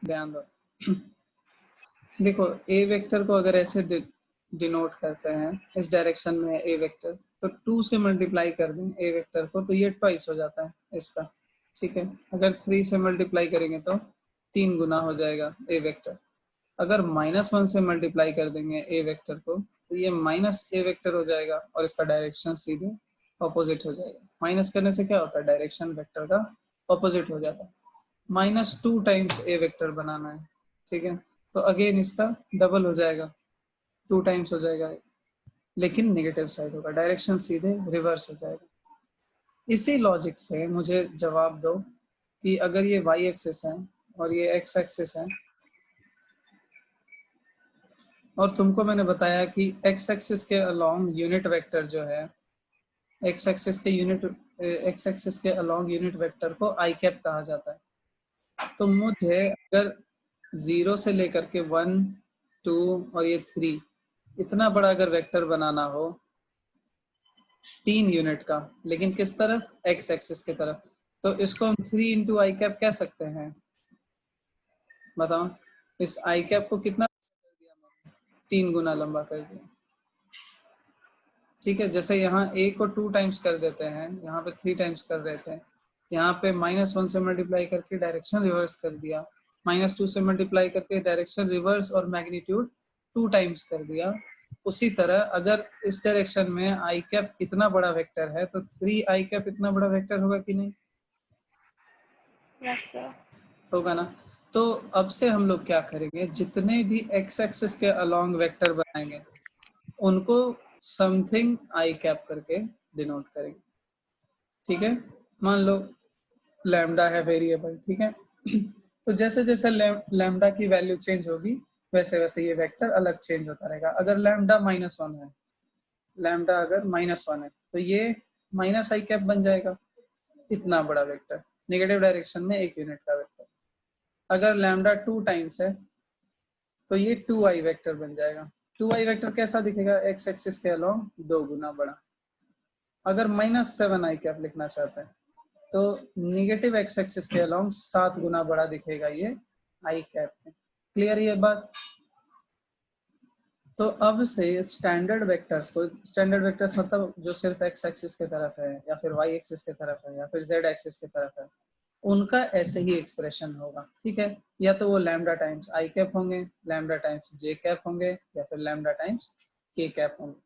ध्यान दो। देखो ए वेक्टर को अगर ऐसे डिनोट करते हैं, इस डायरेक्शन में ए वेक्टर, तो 2 से मल्टीप्लाई कर दें ए वेक्टर को तो ये ट्वाइस हो जाता है इसका, ठीक है। अगर 3 से मल्टीप्लाई करेंगे तो 3 गुना हो जाएगा ए वेक्टर। अगर -1 से मल्टीप्लाई कर देंगे ए वेक्टर को तो ये माइनस ए वेक्टर हो जाएगा और इसका डायरेक्शन सीधे ऑपोजिट हो जाएगा। माइनस करने से क्या होता है, डायरेक्शन वेक्टर का ऑपोजिट हो जाता है। -2 टाइम्स ए वेक्टर बनाना है, ठीक है, तो अगेन इसका डबल हो जाएगा, 2 टाइम्स हो जाएगा, लेकिन नेगेटिव साइड होगा, डायरेक्शन सीधे रिवर्स हो जाएगा। इसी लॉजिक से मुझे जवाब दो कि अगर ये y एक्सिस है और ये x एक्सिस है, और तुमको मैंने बताया कि x एक्सिस के अलोंग यूनिट वेक्टर जो है, x एक्सिस के अलोंग यूनिट वेक्टर को i कैप कहा जाता है। तो मुझे अगर 0 से लेकर के 1, 2 और ये 3 इतना बड़ा अगर वेक्टर बनाना हो 3 यूनिट का, लेकिन किस तरफ, x एक्सिस की तरफ, तो इसको हम 3 इंटू आई कैप कह सकते हैं। बताओ, इस आई कैप को कितना कर दिया, 3 गुना लंबा कर दिया, ठीक है। जैसे यहाँ a को 2 टाइम्स कर देते हैं, यहाँ पे 3 टाइम्स कर रहे थे, यहाँ पे -1 से मल्टीप्लाई करके डायरेक्शन रिवर्स कर दिया, -2 से मल्टीप्लाई करके डायरेक्शन रिवर्स और मैग्नीट्यूड 2 टाइम्स कर दिया। उसी तरह अगर इस डायरेक्शन में आई कैप इतना बड़ा वेक्टर है तो 3 आई कैप इतना बड़ा वेक्टर होगा कि नहीं? Yes sir. होगा ना। तो अब से हम लोग क्या करेंगे, जितने भी x एक्सिस के अलोंग वेक्टर बनाएंगे उनको समथिंग आई कैप करके डिनोट करेंगे, ठीक है। मान लो लैम्डा है वेरिएबल, ठीक है। तो जैसे जैसे लैम्डा की वैल्यू चेंज होगी वैसे वैसे ये वेक्टर अलग चेंज होता रहेगा। अगर लैम्डा -1 है, लैम्डा अगर -1 है तो ये माइनस आई कैप बन जाएगा, इतना बड़ा वेक्टर, नेगेटिव डायरेक्शन में 1 यूनिट का वेक्टर। अगर लैम्डा 2 टाइम्स है तो ये 2i वेक्टर बन जाएगा। 2i वेक्टर कैसा दिखेगा, x एक्सिस के अलोंग 2 गुना बड़ा। अगर -7i कैप लिखना चाहते हैं तो निगेटिव x एक्सिस के अलोंग 7 गुना बड़ा दिखेगा ये i कैप है। क्लियर ये बात? तो अब से स्टैंडर्ड वेक्टर्स को, स्टैंडर्ड वेक्टर्स मतलब जो सिर्फ x एक्सिस की तरफ है या फिर y एक्सिस की तरफ है या फिर z एक्सिस की तरफ है, उनका ऐसे ही एक्सप्रेशन होगा, ठीक है। या तो वो लैम्डा टाइम्स आई कैप होंगे, लैम्डा टाइम्स जे कैप होंगे, या फिर लैम्डा टाइम्स के कैप होंगे,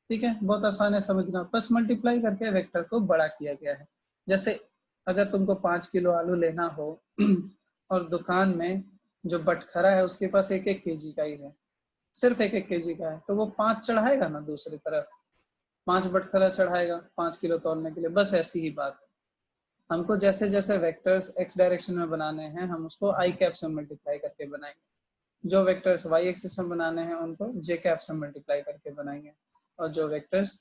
ठीक है। बहुत आसान है समझना, बस मल्टीप्लाई करके वेक्टर को बड़ा किया गया है। जैसे अगर तुमको 5 किलो आलू लेना हो और दुकान में जो बटखरा है उसके पास 1-1 केजी का ही है, सिर्फ 1-1 केजी का है, तो वो 5 चढ़ाएगा ना दूसरी तरफ, 5 बटखरा चढ़ाएगा 5 किलो तोलने के लिए। बस ऐसी ही बात है, हमको जैसे जैसे वेक्टर्स x डायरेक्शन में बनाने हैं हम उसको i कैप से मल्टीप्लाई करके बनाएंगे, जो वेक्टर्स y एक्सिस में बनाने हैं उनको j कैप से मल्टीप्लाई करके बनाएंगे, और जो वेक्टर्स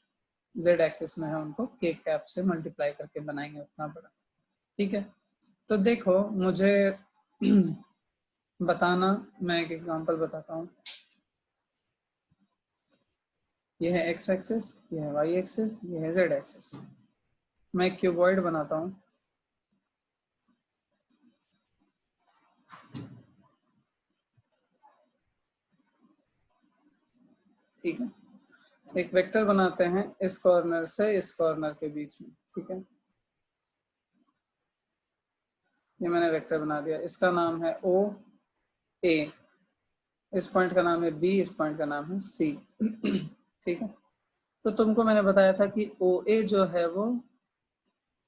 z एक्सिस में है उनको k कैप से मल्टीप्लाई करके बनाएंगे उतना बड़ा, ठीक है। तो देखो मुझे बताना, मैं एक एग्जांपल बताता हूँ। ये है x एक्सिस, ये है y एक्सिस, ये है z एक्सिस। मैं क्यूबॉइड बनाता हूँ, ठीक है। एक वेक्टर बनाते हैं इस कॉर्नर से इस कॉर्नर के बीच में, ठीक है। ये मैंने वेक्टर बना दिया, इसका नाम है ओ ए, इस पॉइंट का नाम है बी, इस पॉइंट का नाम है सी, ठीक है। तो तुमको मैंने बताया था कि ओ ए जो है वो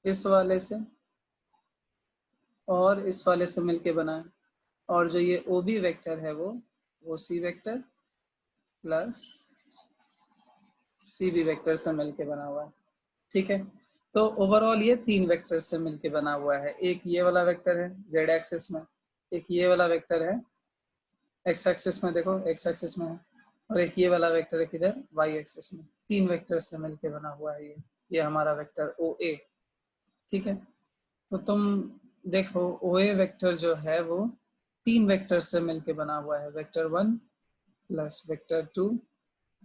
इस वाले से और इस वाले से मिलके बना है, और जो ये ओ बी वेक्टर है वो C vector plus C B vector से मिलके बना हुआ है, ठीक है। तो ओवरऑल ये 3 वेक्टर से मिलके बना हुआ है। एक ये वाला वेक्टर है z एक्सिस में, एक ये वाला वेक्टर है x एक्सिस में, देखो x एक्सिस में है, और एक ये वाला वेक्टर है किधर, y एक्सिस में। 3 वेक्टर से मिलके बना हुआ है ये हमारा वेक्टर ओ ए, ठीक है। तो तुम देखो ओ ए वेक्टर जो है वो 3 वेक्टर से मिलके बना हुआ है, vector 1 plus vector 2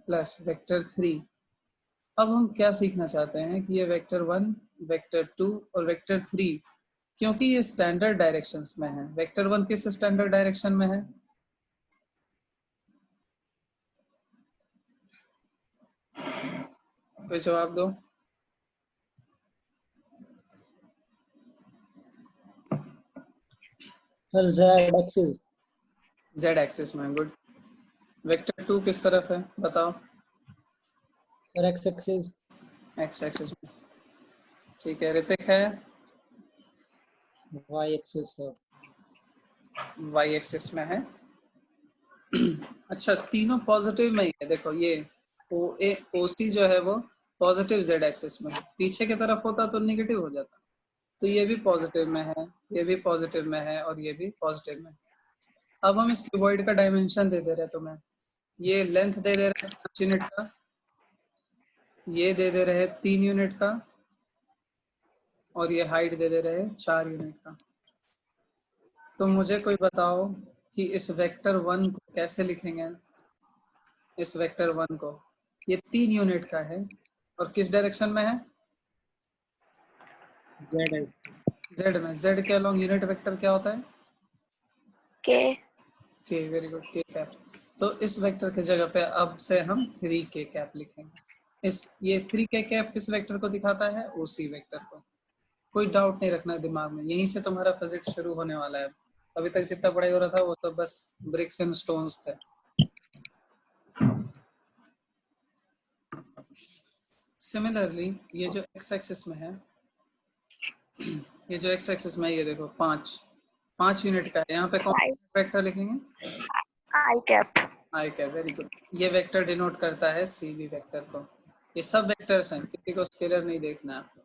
plus vector 3। अब हम क्या सीखना चाहते हैं कि ये वेक्टर 1, वेक्टर 2 और वेक्टर 3 क्योंकि ये स्टैंडर्ड डायरेक्शंस में है। वेक्टर 1 किस स्टैंडर्ड डायरेक्शन में है? कोई जवाब दो। Sir Z axis. Z axis में। गुड। वेक्टर 2 किस तरफ है बताओ? Sir X axis. X axis में। ठीक है, ऋतिक है? Y axis sir. Y axis में है। अच्छा, तीनों पॉजिटिव में ही है। देखो ये ओ ए ओ सी जो है वो पॉजिटिव जेड एक्सिस में है, पीछे की तरफ होता तो नेगेटिव हो जाता। तो ये भी पॉजिटिव में है, ये भी पॉजिटिव में है और ये भी पॉजिटिव में है। अब हम इस क्यूबॉइड का डायमेंशन दे दे रहे हैं तुम्हें। ये लेंथ दे दे रहे हैं 5 यूनिट का, ये दे दे रहे हैं 3 यूनिट का, और ये हाइट दे दे रहे हैं 4 यूनिट का। तो मुझे कोई बताओ कि इस वेक्टर 1 को कैसे लिखेंगे? इस वेक्टर 1 को, ये 3 यूनिट का है और किस डायरेक्शन में है? जेड। जेड में। जेड के अलोंग यूनिट वेक्टर क्या होता है? के। के। वेरी गुड, के कैप। तो इस वेक्टर की जगह पे अब से हम 3 के कैप लिखेंगे। ये 3 के कैप किस वेक्टर को दिखाता है? ओसी वेक्टर को। कोई डाउट नहीं रखना है दिमाग में, यहीं से तुम्हारा फिजिक्स शुरू होने वाला है। अभी तक जितना पढ़ाई हो रहा था वो तो बस ब्रिक्स एंड स्टोन्स थे। सिमिलरली ये जो एक्स एक्सिस में है, ये जो एक्स एक्सिस में है, ये देखो 5 यूनिट का है। यहाँ पे कौन सा वेक्टर लिखेंगे? आई कैप। आई कैप। Very good. ये वेक्टर डिनोट करता है सी बी वेक्टर को। ये सब वेक्टर्स हैं, किसी को स्केलर नहीं देखना है आपको।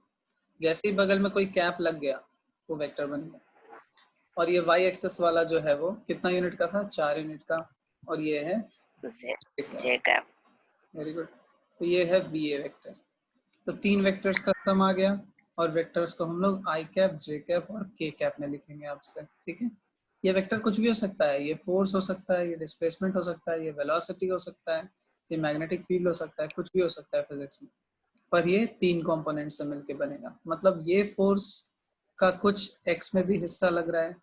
जैसे ही बगल में कोई कैप लग गया वो वेक्टर बन गया। और ये वाई एक्सेस वाला जो है वो कितना यूनिट का था? 4 यूनिट का। और ये है जे कैप। Very good. तो ये है बी ए वेक्टर। तो 3 वेक्टर्स का सम आ गया और वेक्टर्स को हम लोग आई कैप, जे कैप और के कैप में लिखेंगे आपसे। ठीक है, ये वेक्टर कुछ भी हो सकता है। ये फोर्स हो सकता है, ये डिस्प्लेसमेंट हो सकता है, ये वेलोसिटी हो सकता है, ये मैग्नेटिक फील्ड हो सकता है, कुछ भी हो सकता है फिजिक्स में। पर ये 3 कंपोनेंट से मिलके बनेगा। मतलब ये फोर्स का कुछ एक्स में भी हिस्सा लग रहा है,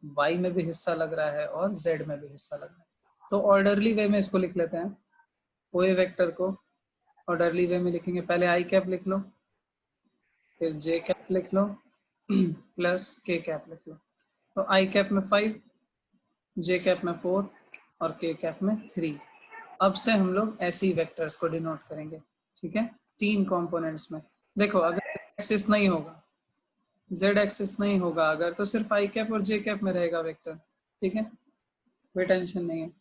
वाई में भी हिस्सा लग रहा है और जेड में भी हिस्सा लग रहा है। तो ऑर्डरली वे में इसको लिख लेते हैं। ओ ए वेक्टर को ऑर्डरली वे में लिखेंगे। पहले आई कैप लिख लो, फिर जे कैप लिख लो, प्लस के कैप लिख लो। तो आई कैप में 5, जे कैप में 4 और के कैप में 3। अब से हम लोग ऐसे ही वेक्टर्स को डिनोट करेंगे। ठीक है, 3 कंपोनेंट्स में। देखो अगर एक्सिस नहीं होगा, जेड एक्सिस नहीं होगा अगर, तो सिर्फ आई कैप और जे कैप में रहेगा वेक्टर। ठीक है, कोई टेंशन नहीं है।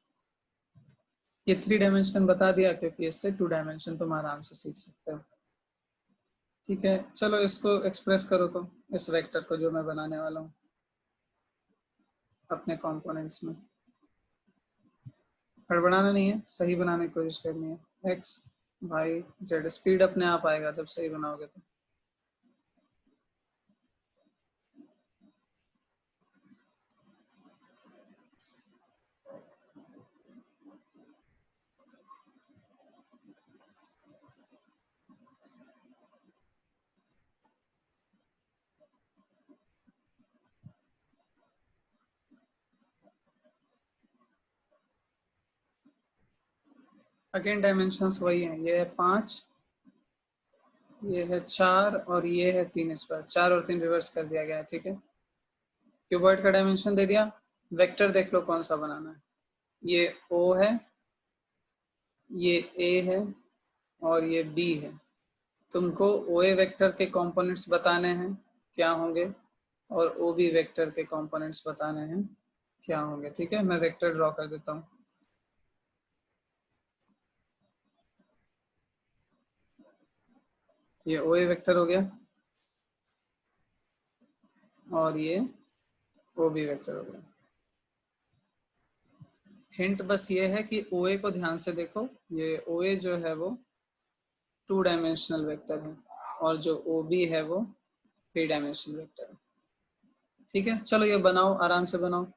ये 3 डायमेंशन बता दिया क्योंकि इससे 2 डायमेंशन तुम आराम से सीख सकते हो। ठीक है, चलो इसको एक्सप्रेस करो तो, इस वेक्टर को जो मैं बनाने वाला हूँ अपने कंपोनेंट्स में। हड़बड़ाना नहीं है, सही बनाने की कोशिश करनी है। एक्स वाई जेड, स्पीड अपने आप आएगा जब सही बनाओगे तो। अगेन डायमेंशंस वही हैं, ये है 5, ये है 4 और ये है 3। इस पर 4 और 3 रिवर्स कर दिया गया है। ठीक है, क्यूबॉइड का डायमेंशन दे दिया। वेक्टर देख लो कौन सा बनाना है। ये ओ है, ये ए है और ये बी है। तुमको ओ ए वेक्टर के कंपोनेंट्स बताने हैं क्या होंगे, और ओ बी वेक्टर के कंपोनेंट्स बताने हैं क्या होंगे। ठीक है, मैं वेक्टर ड्रॉ कर देता हूँ। ये ओ ए वेक्टर हो गया और ये ओ बी वेक्टर हो गया। हिंट बस ये है कि ओ ए को ध्यान से देखो। ये ओ ए जो है वो 2 डायमेंशनल वेक्टर है और जो ओ बी है वो 3 डायमेंशनल वेक्टर है। ठीक है, चलो ये बनाओ, आराम से बनाओ।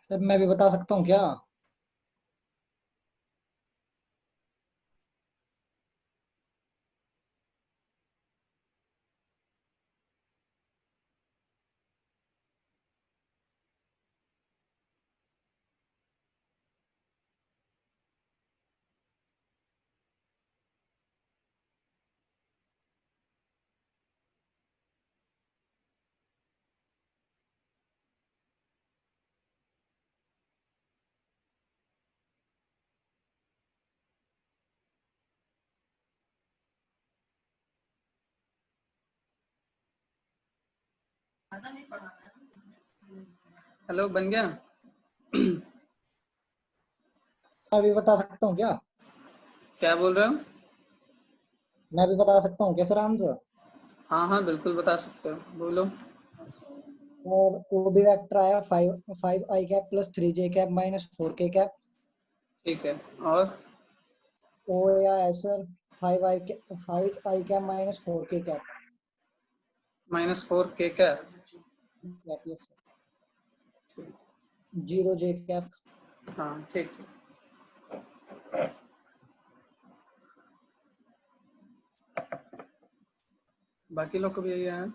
सर मैं भी बता सकता हूँ क्या? हेलो, बन गया? मैं भी बता सकता हूँ क्या? क्या बोल रहे हो? मैं भी बता सकता हूँ क्या सर आंसर? हाँ हाँ, बिल्कुल बता सकते हो, बोलो। और वो भी वेक्टर आया 5 i cap plus 3j cap minus 4k cap. ठीक है, और ओ या है sir 5i cap minus 4k cap. -4 के क्या? Yes sir. 0j cap. हाँ ठीक ठीक। बाकी लोग को भी यही है।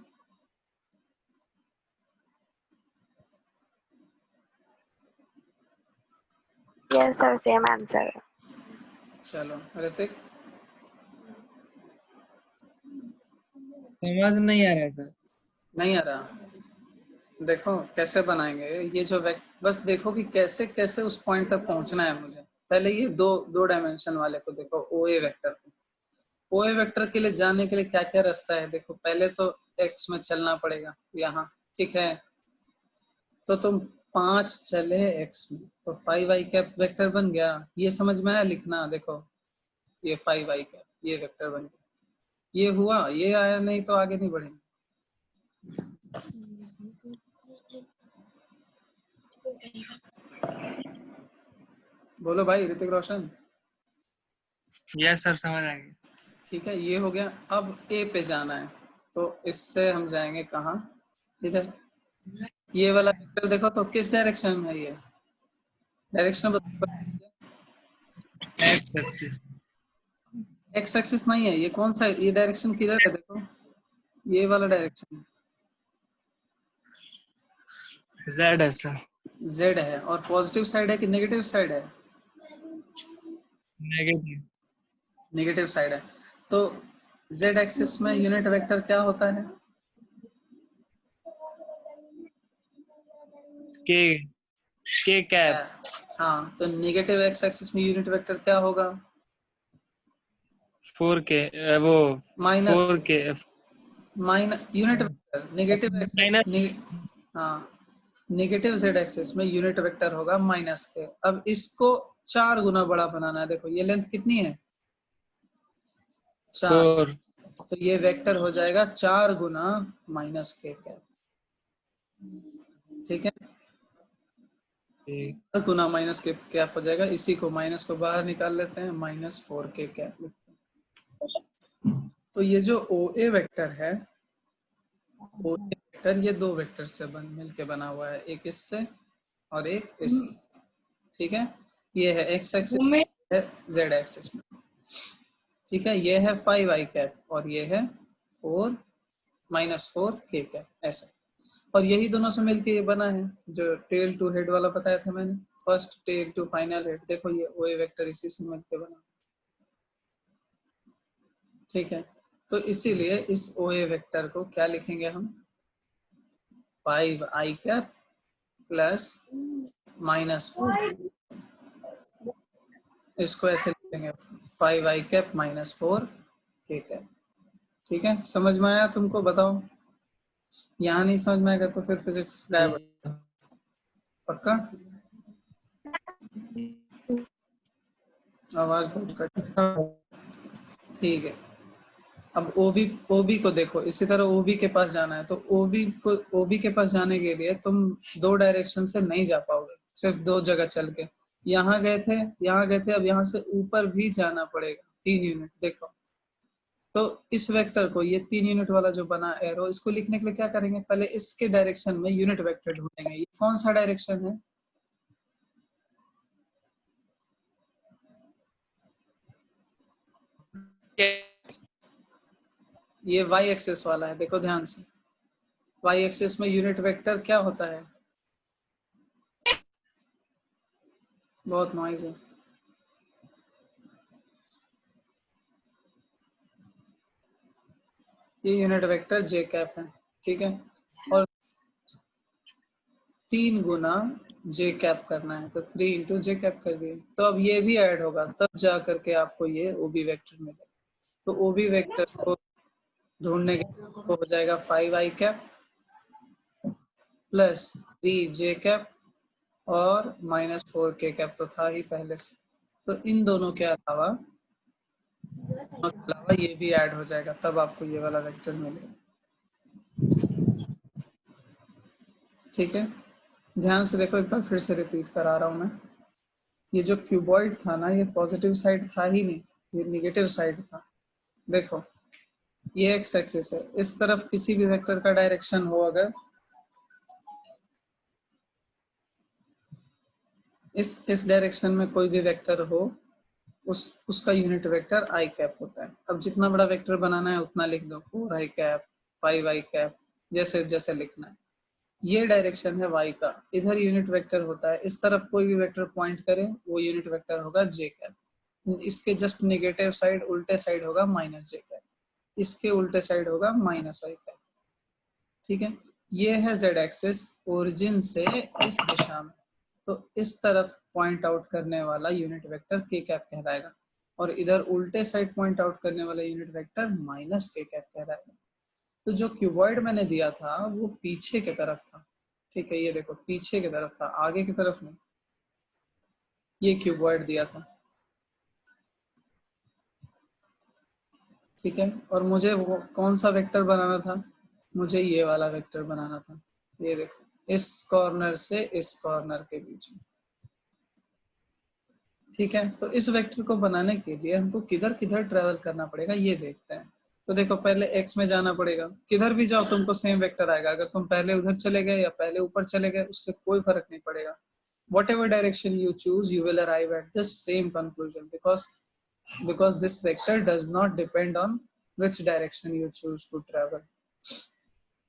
Yes, sir. Same answer. चलो ऋतिक। समझ नहीं आ रहा है सर। नहीं आ रहा? देखो कैसे बनाएंगे ये जो बस देखो कि कैसे कैसे उस पॉइंट तक पहुंचना है मुझे। पहले ये दो दो डायमेंशन वाले को देखो, ओ ए वेक्टर को। ओ ए वेक्टर के लिए जाने के लिए क्या क्या रास्ता है देखो। पहले तो एक्स में चलना पड़ेगा यहाँ, ठीक है? तो तुम 5 चले एक्स में तो 5i कैप वेक्टर बन गया। ये समझ में आया लिखना? देखो ये 5i कैप ये वेक्टर बन गया। ये हुआ, ये आया नहीं तो आगे नहीं बढ़ेंगे। बोलो भाई ऋतिक रोशन। यस सर, समझ आ गया। ठीक है, ये हो गया। अब ए पे जाना है तो इससे हम जाएंगे कहाँ? इधर। ये वाला वेक्टर देखो तो किस डायरेक्शन में है ये? Direction x axis. X axis नहीं है, ये कौन सा है? ये डायरेक्शन किधर है देखो, ये वाला डायरेक्शन जेड है सर। जेड है। और पॉजिटिव साइड है कि नेगेटिव साइड है? नेगेटिव। नेगेटिव साइड है। तो जेड एक्सिस में यूनिट वेक्टर क्या होता है? के के कैप। हाँ, तो नेगेटिव एक्स एक्सिस में यूनिट वेक्टर क्या होगा? 4k वो minus 4k unit vector negative x. Minus. हाँ, नेगेटिव जेड एक्सिस में यूनिट वेक्टर होगा माइनस के। अब इसको 4 गुना बड़ा बनाना है। देखो ये लेंथ कितनी है? 4। 4। तो ये वेक्टर हो जाएगा 4 गुना माइनस के कैप। ठीक है, 4 गुना माइनस के कैप हो जाएगा। इसी को माइनस को बाहर निकाल लेते हैं, -4 के कैप। तो ये जो ओ ए वेक्टर है, ओ ए वेक्टर ये दो वेक्टर से मिलके बना हुआ है, एक इससे और एक इससे। ठीक है, ये है एक्स एक्सिस है जेड एक्सिस में। ठीक है, ये है 5i कैप और ये है 4 -4 के कैप, ऐसा। और यही दोनों से मिलके ये बना है जो टेल टू हेड वाला बताया था मैंने, first tail to final head. देखो ये ओ ए वेक्टर इसी से मिलके बना। ठीक है, तो इसीलिए इस ओ ए वेक्टर को क्या लिखेंगे हम? 5i cap plus -4। इसको ऐसे लिखेंगे 5i कैप -4 के कैप। ठीक है, समझ में आया तुमको? बताओ, यहाँ नहीं समझ में आएगा तो फिर फिजिक्स गायब। पक्का? आवाज बहुत कट। ठीक है, अब ओबी को देखो। इसी तरह ओबी के पास जाना है तो ओबी के पास जाने के लिए तुम दो डायरेक्शन से नहीं जा पाओगे, सिर्फ दो जगह चल के। यहाँ गए थे, यहाँ गए थे, अब यहाँ से ऊपर भी जाना पड़ेगा 3 यूनिट। देखो तो इस वेक्टर को, ये 3 यूनिट वाला जो बना एरो, इसको लिखने के लिए क्या करेंगे? पहले इसके डायरेक्शन में यूनिट वेक्टर ढूंढेंगे। ये कौन सा डायरेक्शन है? ये y एक्सिस वाला है, देखो ध्यान से। y एक्सिस में यूनिट वेक्टर क्या होता है? बहुत नॉइज है। ये यूनिट वेक्टर j कैप है, ठीक है। और 3 गुना j कैप करना है, तो 3 इंटू जे कैप कर दिए। तो अब ये भी ऐड होगा, तब जा करके आपको ये OB वेक्टर मिलेगा। तो OB वेक्टर को ढूंढने के लिए हो जाएगा 5i cap plus 3j cap और -4k कैप तो था ही पहले से। तो इन दोनों के अलावा ये भी ऐड हो जाएगा, तब आपको ये वाला वेक्टर मिलेगा, ठीक है। ध्यान से देखो, एक बार फिर से रिपीट करा रहा हूँ मैं। ये जो क्यूबॉइड था ना, ये पॉजिटिव साइड था ही नहीं, ये नेगेटिव साइड था। देखो ये एक्स एक्सिस है, इस तरफ किसी भी वेक्टर का डायरेक्शन हो, अगर इस डायरेक्शन में कोई भी वेक्टर हो, उसका यूनिट वेक्टर आई कैप होता है। अब जितना बड़ा वेक्टर बनाना है उतना लिख दो, 4i कैप 5i कैप, जैसे जैसे लिखना है। ये डायरेक्शन है y का, इधर यूनिट वेक्टर होता है, इस तरफ कोई भी वेक्टर पॉइंट करे वो यूनिट वेक्टर होगा j कैप। इसके जस्ट नेगेटिव साइड, उल्टे साइड होगा -j कैप, इसके उल्टे साइड होगा -i कैप, ठीक है। ये है z एक्सिस, ओरिजिन से इस दिशा में, तो इस तरफ पॉइंट आउट करने वाला यूनिट वेक्टर k कैप कहलाएगा, और इधर उल्टे साइड पॉइंट आउट करने वाला यूनिट वेक्टर -k कैप कहलाएगा। तो जो क्यूबॉइड मैंने दिया था वो पीछे की तरफ था, ठीक है। ये देखो पीछे की तरफ था, आगे की तरफ नहीं। ये क्यूबॉइड दिया था, ठीक है। और मुझे वो कौन सा वेक्टर बनाना था? मुझे ये वाला वेक्टर बनाना था। ये देखो, इस कॉर्नर से इस कॉर्नर के बीच में, ठीक है। तो इस वेक्टर को बनाने के लिए हमको किधर किधर ट्रेवल करना पड़ेगा ये देखते हैं। तो देखो पहले x में जाना पड़ेगा, किधर भी जाओ तुमको सेम वेक्टर आएगा। अगर तुम पहले उधर चले गए या पहले ऊपर चले गए, उससे कोई फर्क नहीं पड़ेगा। whatever direction you choose, you will arrive at the same conclusion, because this vector does not depend on which direction you choose to travel.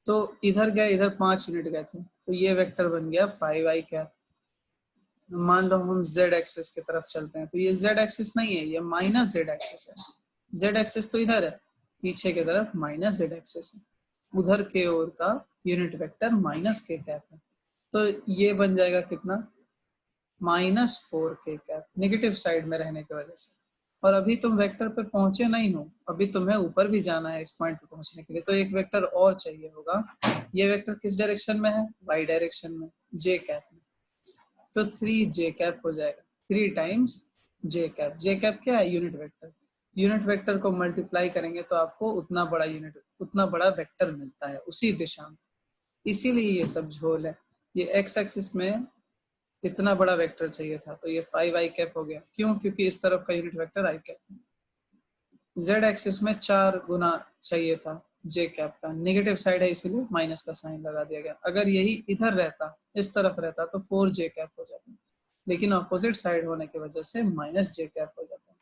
तो इधर गए, इधर 5 यूनिट गए थे, तो ये वेक्टर बन गया 5i कैप। मान लो हम z एक्सिस की तरफ चलते हैं, तो ये z एक्सिस नहीं है, ये -z एक्सिस है। z एक्सिस तो इधर है, पीछे की तरफ -z एक्सिस है, उधर के ओर का यूनिट वेक्टर -k कैप है। तो ये बन जाएगा कितना? -4k कैप, नेगेटिव साइड में रहने की वजह से। और अभी तुम वेक्टर पे पहुंचे नहीं हो, अभी तुम्हें ऊपर भी जाना है इस पॉइंट पे पहुंचने के लिए, तो एक वेक्टर और चाहिए होगा। ये वेक्टर किस डायरेक्शन में है? y डायरेक्शन में, j कैप में। तो 3j कैप हो जाएगा, 3 times j cap. j cap क्या है? Unit vector. यूनिट वेक्टर को मल्टीप्लाई करेंगे तो आपको उतना बड़ा वेक्टर मिलता है उसी दिशा में। इसीलिए ये सब झोल है। ये x एक्सिस में इतना बड़ा वेक्टर चाहिए था, तो ये 5i कैप हो गया। क्यों? क्योंकि इस तरफ का यूनिट वेक्टर i कैप है। z एक्सिस में 4 गुना चाहिए था j कैप का, नेगेटिव साइड है इसीलिए माइनस का साइन लगा दिया गया। अगर यही इधर रहता, इस तरफ रहता, तो 4j कैप हो जाता, लेकिन अपोजिट साइड होने की वजह से -j कैप हो जाता।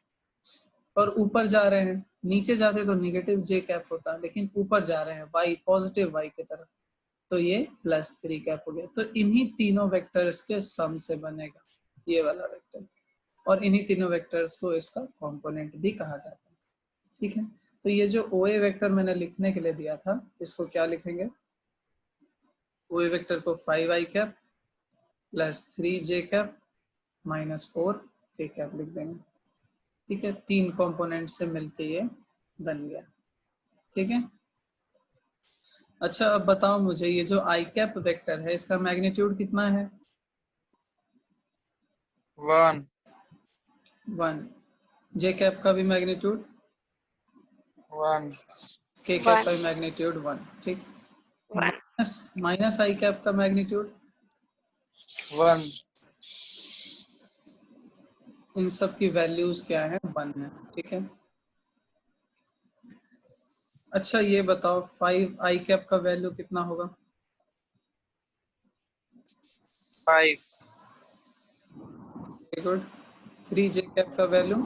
और ऊपर जा रहे हैं, नीचे जाते तो नेगेटिव j कैप होता, लेकिन ऊपर जा रहे हैं y, पॉजिटिव y की तरफ, तो ये +3 कैप हो गया। तो इन्हीं तीनों वेक्टर्स के सम से बनेगा ये वाला वेक्टर, और इन्हीं तीनों वेक्टर्स को इसका कंपोनेंट भी कहा जाता है, ठीक है। तो ये जो OA वेक्टर मैंने लिखने के लिए दिया था, इसको क्या लिखेंगे? OA वेक्टर को 5i cap plus 3j cap -4k cap लिख देंगे, ठीक है। 3 कंपोनेंट से मिलके ये बन गया, ठीक है। अच्छा अब बताओ मुझे, ये जो i कैप वेक्टर है इसका मैग्नीट्यूड कितना है? 1 1। j कैप का भी मैग्नीट्यूड, 1 k कैप का भी मैग्नीट्यूड 1, ठीक। माइनस i कैप का मैग्नीट्यूड, 1 इन सब की वैल्यूज क्या है? 1 है, ठीक है। अच्छा ये बताओ 5i कैप का वैल्यू कितना होगा? 5 वेरी गुड। 3j कैप का वैल्यू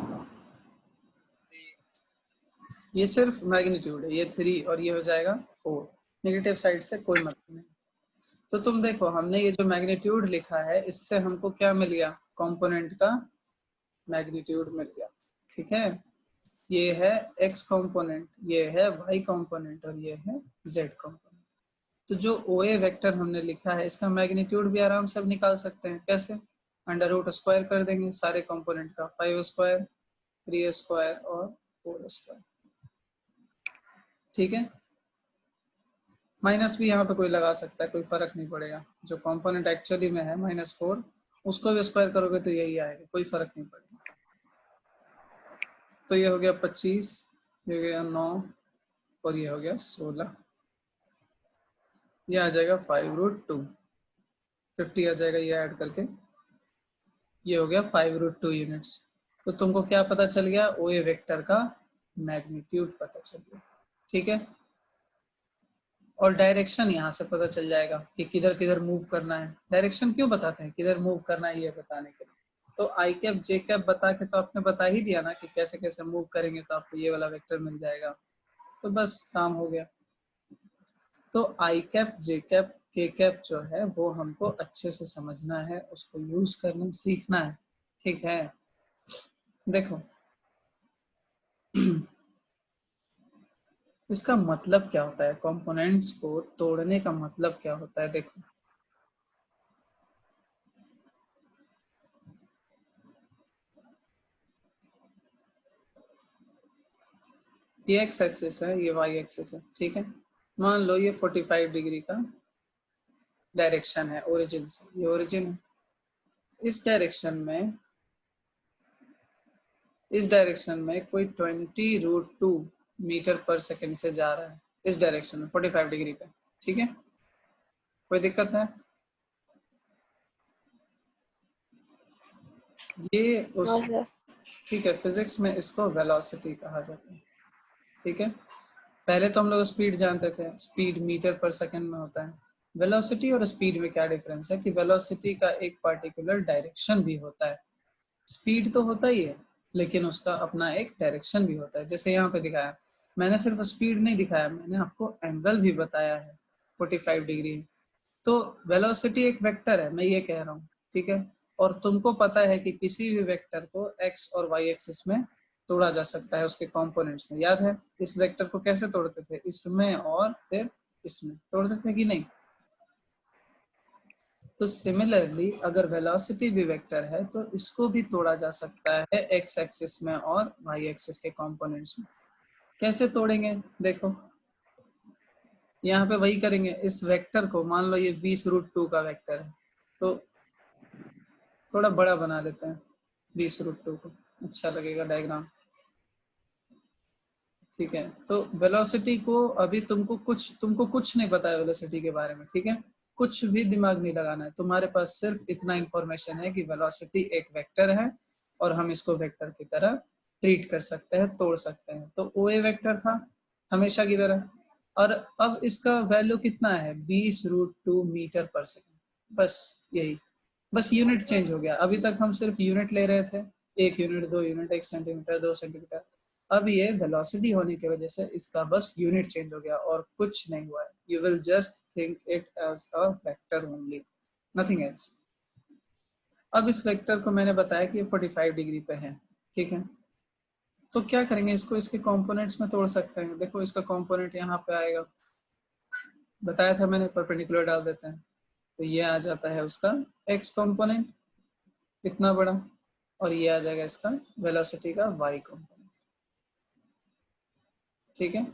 ये सिर्फ मैग्नीट्यूड है, ये 3 और ये हो जाएगा 4, नेगेटिव साइड से कोई मतलब नहीं। तो तुम देखो हमने ये जो मैग्नीट्यूड लिखा है इससे हमको क्या मिल गया, कंपोनेंट का मैग्नीट्यूड मिल गया, ठीक है। ये है x कंपोनेंट, ये है y कंपोनेंट और ये है z कंपोनेंट। तो जो OA वेक्टर हमने लिखा है इसका मैग्नीट्यूड भी आराम से अब निकाल सकते हैं। कैसे? अंडर रूट स्क्वायर कर देंगे सारे कंपोनेंट का, 5 स्क्वायर, 3 स्क्वायर और 4 स्क्वायर, ठीक है। माइनस भी यहाँ पे कोई लगा सकता है, कोई फर्क नहीं पड़ेगा। जो कंपोनेंट एक्चुअली में है -4 उसको भी स्क्वायर करोगे तो यही आएगा, कोई फर्क नहीं पड़ेगा। तो ये हो गया 25, ये हो गया 9 और ये हो गया 16, ये आ जाएगा 5√2, 50 आ जाएगा ये ऐड करके, ये हो गया 5√2 यूनिट्स। तो तुमको क्या पता चल गया, ओए वेक्टर का मैग्नीट्यूड पता चल गया, ठीक है। और डायरेक्शन यहाँ से पता चल जाएगा कि किधर किधर मूव करना है। डायरेक्शन क्यों बताते हैं, किधर मूव करना है ये बताने के लिए। तो आई कैप जे कैप बता के तो आपने बता ही दिया ना कि कैसे कैसे मूव करेंगे तो आपको ये वाला वेक्टर मिल जाएगा, तो बस काम हो गया। तो आई कैप जे कैप के कैप जो है वो हमको अच्छे से समझना है, उसको यूज करना सीखना है, ठीक है। देखो इसका मतलब क्या होता है, कंपोनेंट्स को तोड़ने का मतलब क्या होता है। देखो ये एक्स एक्सिस है, ये वाई एक्सिस है, ठीक है। मान लो ये 45 डिग्री का डायरेक्शन है ओरिजिन से, ये ओरिजिन है। इस डायरेक्शन में कोई 20√2 मीटर पर सेकंड से जा रहा है, इस डायरेक्शन में 45 डिग्री पे, ठीक है। कोई दिक्कत है? ये उस नो सर। ठीक है, फिजिक्स में इसको वेलोसिटी कहा जाता है, ठीक है। पहले तो हम लोग स्पीड जानते थे, स्पीड मीटर पर सेकंड में होता है। वेलोसिटी और स्पीड में क्या डिफरेंस है कि वेलोसिटी का एक पार्टिकुलर डायरेक्शन भी होता है, स्पीड तो होता ही है लेकिन उसका अपना एक डायरेक्शन भी होता है। जैसे यहाँ पे दिखाया, मैंने सिर्फ स्पीड नहीं दिखाया, मैंने आपको एंगल भी बताया है 45 डिग्री। तो वेलोसिटी एक वेक्टर है, मैं ये कह रहा हूँ, ठीक है। और तुमको पता है कि किसी भी वेक्टर को एक्स और वाई एक्सिस में तोड़ा जा सकता है उसके कंपोनेंट्स में। याद है इस वेक्टर को कैसे तोड़ते थे, इसमें और फिर इसमें तोड़ते थे कि नहीं। तो सिमिलरली अगर वेलोसिटी भी वेक्टर है तो इसको भी तोड़ा जा सकता है एक्स एक्सिस में और वाई एक्सिस के कंपोनेंट्स में। कैसे तोड़ेंगे, देखो यहाँ पे वही करेंगे। इस वेक्टर को मान लो ये 20√2 का वेक्टर है, तो थोड़ा बड़ा बना लेते हैं 20√2 को, अच्छा लगेगा डायग्राम, ठीक है। तो वेलोसिटी को अभी तुमको कुछ नहीं पता है वेलोसिटी के बारे में, ठीक है। कुछ भी दिमाग नहीं लगाना है, तुम्हारे पास सिर्फ इतना इंफॉर्मेशन है कि वेलोसिटी एक वेक्टर है और हम इसको वेक्टर की तरह ट्रीट कर सकते हैं, तोड़ सकते हैं। तो ओ ए वेक्टर था हमेशा की तरह, और अब इसका वैल्यू कितना है 20√2 मीटर पर सेकेंड, बस यही, बस यूनिट चेंज हो गया। अभी तक हम सिर्फ यूनिट ले रहे थे, 1 यूनिट 2 यूनिट, 1 सेंटीमीटर 2 सेंटीमीटर। अब ये वेलोसिटी होने की वजह से इसका बस यूनिट चेंज हो गया और कुछ नहीं हुआ है। You will just think it as a vector only, nothing else. अब इस वेक्टर को मैंने बताया कि ये 45 डिग्री पे है, ठीक है। तो क्या करेंगे, इसको इसके कंपोनेंट्स में तोड़ सकते हैं। देखो इसका कंपोनेंट यहाँ पे आएगा, बताया था मैंने, परपेंडिकुलर डाल देते हैं तो ये आ जाता है उसका एक्स कंपोनेंट इतना बड़ा, और ये आ जाएगा इसका वेलोसिटी का वाई कंपोनेंट, ठीक है।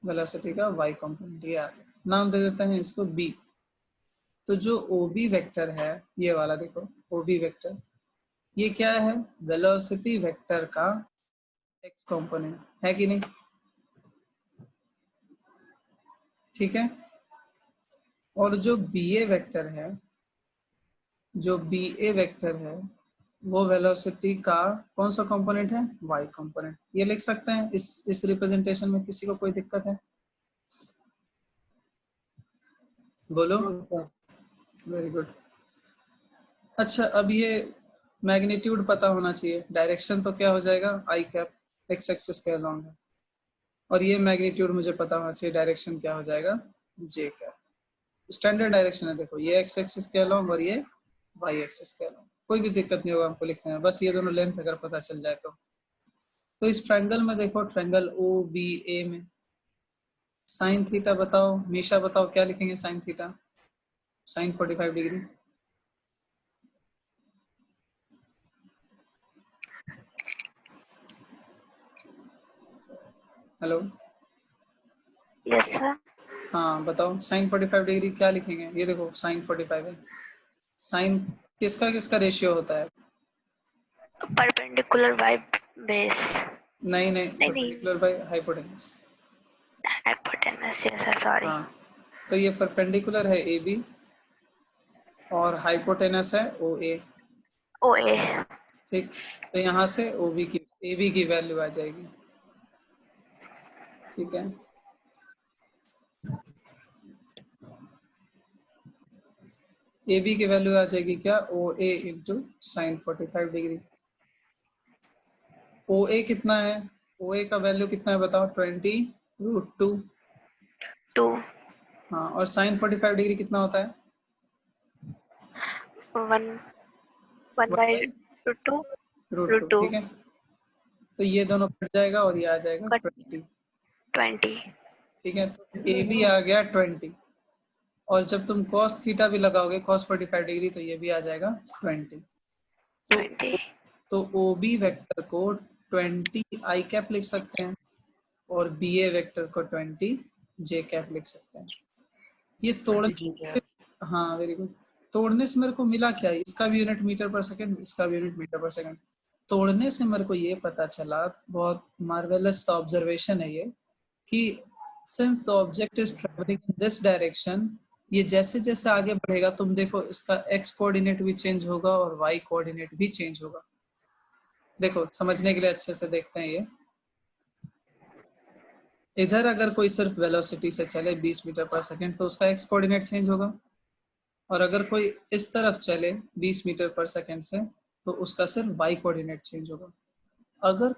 वेलोसिटी का वाई कंपोनेंट ये आ गया, नाम दे देते हैं इसको बी। तो जो ओ बी वेक्टर है ये वाला, देखो ओ बी वेक्टर ये क्या है, वेलोसिटी वेक्टर का एक्स कंपोनेंट है कि नहीं, ठीक है। और जो बी ए वेक्टर है, जो बी ए वेक्टर है वो वेलोसिटी का कौन सा कंपोनेंट है, वाई कंपोनेंट। ये लिख सकते हैं इस रिप्रेजेंटेशन में, किसी को कोई दिक्कत है बोलो। Very good. अच्छा अब ये मैग्नीट्यूड पता होना चाहिए, डायरेक्शन तो क्या हो जाएगा आई कैप, एक्स एक्सिस के अलोंग है, और ये मैग्नीट्यूड मुझे पता होना चाहिए, डायरेक्शन क्या हो जाएगा, जे कैप। स्टैंडर्ड डायरेक्शन है, देखो ये एक्स एक्सिस के अलोंग और ये वाई एक्सिस के अलोंग, कोई भी दिक्कत नहीं होगा हमको लिखने में, बस ये दोनों लेंथ अगर पता चल जाए तो इस ट्रायंगल में देखो, ट्रायंगल ओ बी ए में साइन थीटा बताओ, मीशा बताओ क्या लिखेंगे sine theta, sine 45 degree. Hello, yes sir. हाँ बताओ साइन 45 डिग्री क्या लिखेंगे। ये देखो साइन 45 है, साइन किसका किसका रेशियो होता है, परपेंडिकुलर वाई बेस, नहीं नहीं, नहीं perpendicular by hypotenuse. Hypotenuse, yes sir, sorry. हाँ, तो ये परपेंडिकुलर है ए बी और हाइपोटेनस है ओ ए, ओ ए। ठीक। तो यहाँ से ओ बी की ए बी की वैल्यू आ जाएगी, ठीक है। ए बी की वैल्यू आ जाएगी क्या, ओ ए इंटू साइन 45 डिग्री। ओ ए कितना है, ओ ए का वैल्यू कितना है बताओ, 20√2। हाँ, और साइन 45 डिग्री कितना होता है, 1/√2। √2, ठीक है। तो ये दोनों कट जाएगा और ये आ जाएगा 20, 20। ठीक है। तो ए बी आ गया 20, और जब तुम cos थीटा भी लगाओगे cos 45 डिग्री तो ये भी आ जाएगा 20। तो ओ बी वेक्टर को 20 आई कैप लिख सकते हैं और बी ए वेक्टर को 20 जे कैप लिख सकते हैं। ये तोड़ने, हाँ वेरी गुड, तोड़ने से मेरे को मिला क्या, इसका भी यूनिट मीटर पर सेकंड, इसका भी यूनिट मीटर पर सेकंड। तोड़ने से मेरे को ये पता चला, बहुत मार्वेलस ऑब्जर्वेशन है ये, कि since the object is travelling in this direction, ये जैसे जैसे आगे बढ़ेगा तुम देखो इसका एक्स कोऑर्डिनेट भी चेंज होगा और वाई कोऑर्डिनेट भी चेंज होगा। देखो समझने के लिए अच्छे से देखते हैं ये, इधर अगर कोई सिर्फ वेलोसिटी से चले 20 मीटर पर सेकंड तो उसका एक्स कोऑर्डिनेट चेंज होगा, और अगर कोई इस तरफ चले 20 मीटर पर सेकंड से तो उसका सिर्फ वाई कोऑर्डिनेट चेंज होगा। अगर